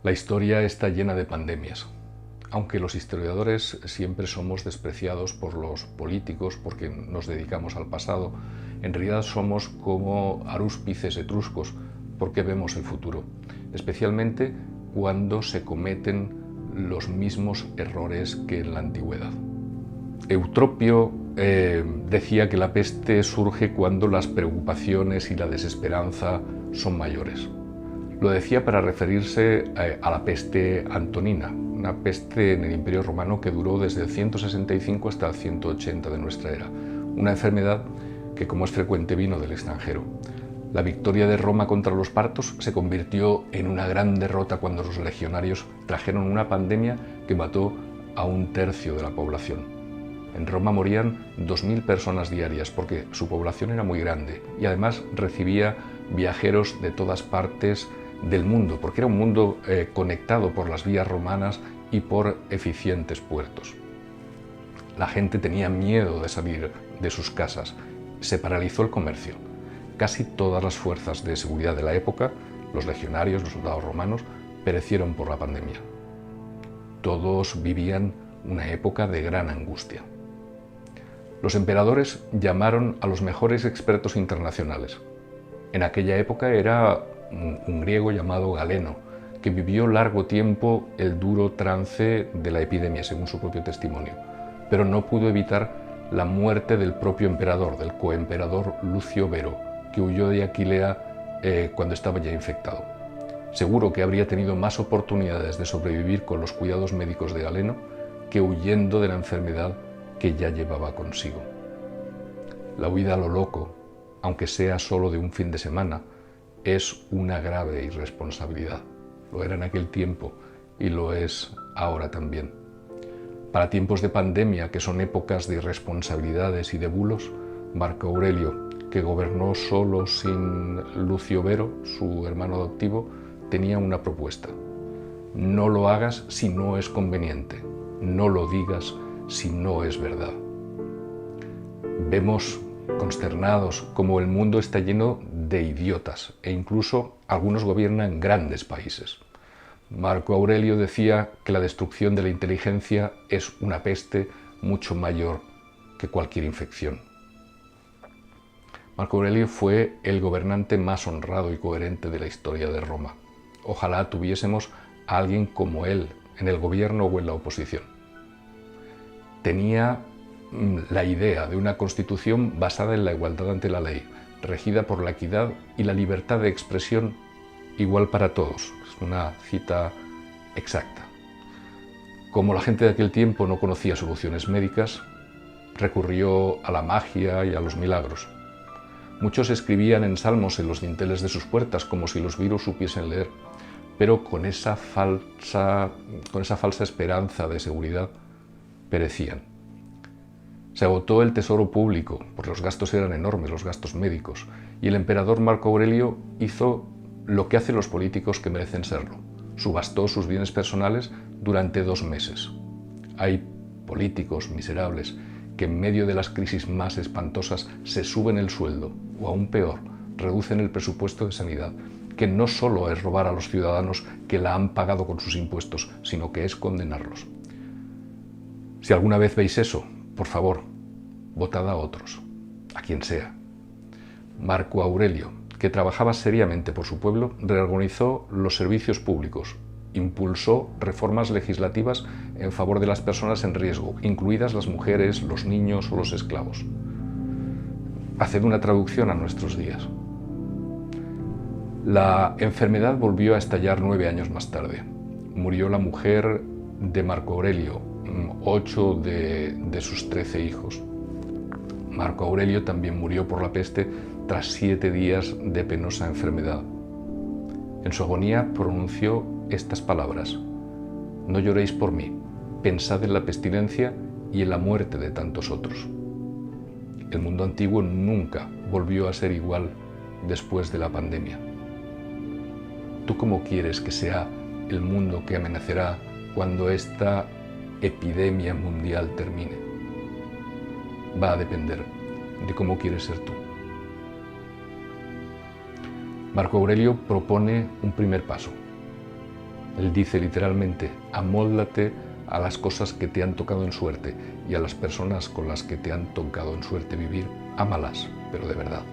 La historia está llena de pandemias. Aunque los historiadores siempre somos despreciados por los políticos porque nos dedicamos al pasado, en realidad somos como arúspices etruscos porque vemos el futuro, especialmente cuando se cometen los mismos errores que en la antigüedad. Eutropio decía que la peste surge cuando las preocupaciones y la desesperanza son mayores. Lo decía para referirse a la peste antonina, una peste en el Imperio Romano que duró desde el 165 hasta el 180 de nuestra era, una enfermedad que, como es frecuente, vino del extranjero. La victoria de Roma contra los partos se convirtió en una gran derrota cuando los legionarios trajeron una pandemia que mató a 1/3 de la población. En Roma morían 2000 personas diarias porque su población era muy grande y además recibía viajeros de todas partes del mundo, porque era un mundo conectado por las vías romanas y por eficientes puertos. La gente tenía miedo de salir de sus casas. Se paralizó el comercio. Casi todas las fuerzas de seguridad de la época, los legionarios, los soldados romanos, perecieron por la pandemia. Todos vivían una época de gran angustia. Los emperadores llamaron a los mejores expertos internacionales. En aquella época era un griego llamado Galeno, que vivió largo tiempo el duro trance de la epidemia, según su propio testimonio, pero no pudo evitar la muerte del propio emperador, del coemperador Lucio Vero, que huyó de Aquilea cuando estaba ya infectado. Seguro que habría tenido más oportunidades de sobrevivir con los cuidados médicos de Galeno que huyendo de la enfermedad que ya llevaba consigo. La huida a lo loco, aunque sea solo de un fin de semana, es una grave irresponsabilidad. Lo era en aquel tiempo y lo es ahora también. Para tiempos de pandemia, que son épocas de irresponsabilidades y de bulos, Marco Aurelio, que gobernó solo sin Lucio Vero, su hermano adoptivo, tenía una propuesta. No lo hagas si no es conveniente, no lo digas si no es verdad. Vemos consternados como el mundo está lleno de idiotas e incluso algunos gobiernan grandes países. Marco Aurelio decía que la destrucción de la inteligencia es una peste mucho mayor que cualquier infección. Marco Aurelio fue el gobernante más honrado y coherente de la historia de Roma. Ojalá tuviésemos a alguien como él en el gobierno o en la oposición. Tenía la idea de una constitución basada en la igualdad ante la ley, regida por la equidad y la libertad de expresión igual para todos. Es una cita exacta. Como la gente de aquel tiempo no conocía soluciones médicas, recurrió a la magia y a los milagros. Muchos escribían en salmos en los dinteles de sus puertas como si los virus supiesen leer, pero con esa falsa esperanza de seguridad perecían. Se agotó el tesoro público, porque los gastos eran enormes, los gastos médicos, y el emperador Marco Aurelio hizo lo que hacen los políticos que merecen serlo. Subastó sus bienes personales durante 2 meses. Hay políticos miserables que en medio de las crisis más espantosas se suben el sueldo, o aún peor, reducen el presupuesto de sanidad, que no solo es robar a los ciudadanos que la han pagado con sus impuestos, sino que es condenarlos. Si alguna vez veis eso, por favor, votad a otros, a quien sea. Marco Aurelio, que trabajaba seriamente por su pueblo, reorganizó los servicios públicos, impulsó reformas legislativas en favor de las personas en riesgo, incluidas las mujeres, los niños o los esclavos. Haced una traducción a nuestros días. La enfermedad volvió a estallar 9 años más tarde. Murió la mujer de Marco Aurelio, 8 de sus 13 hijos. Marco Aurelio también murió por la peste tras 7 días de penosa enfermedad. En su agonía pronunció estas palabras: no lloréis por mí, pensad en la pestilencia y en la muerte de tantos otros. El mundo antiguo nunca volvió a ser igual después de la pandemia. ¿Tú cómo quieres que sea el mundo que amanecerá cuando esta epidemia mundial termine? Va a depender de cómo quieres ser tú. Marco Aurelio propone un primer paso. Él dice literalmente, amóldate a las cosas que te han tocado en suerte y a las personas con las que te han tocado en suerte vivir, ámalas, pero de verdad.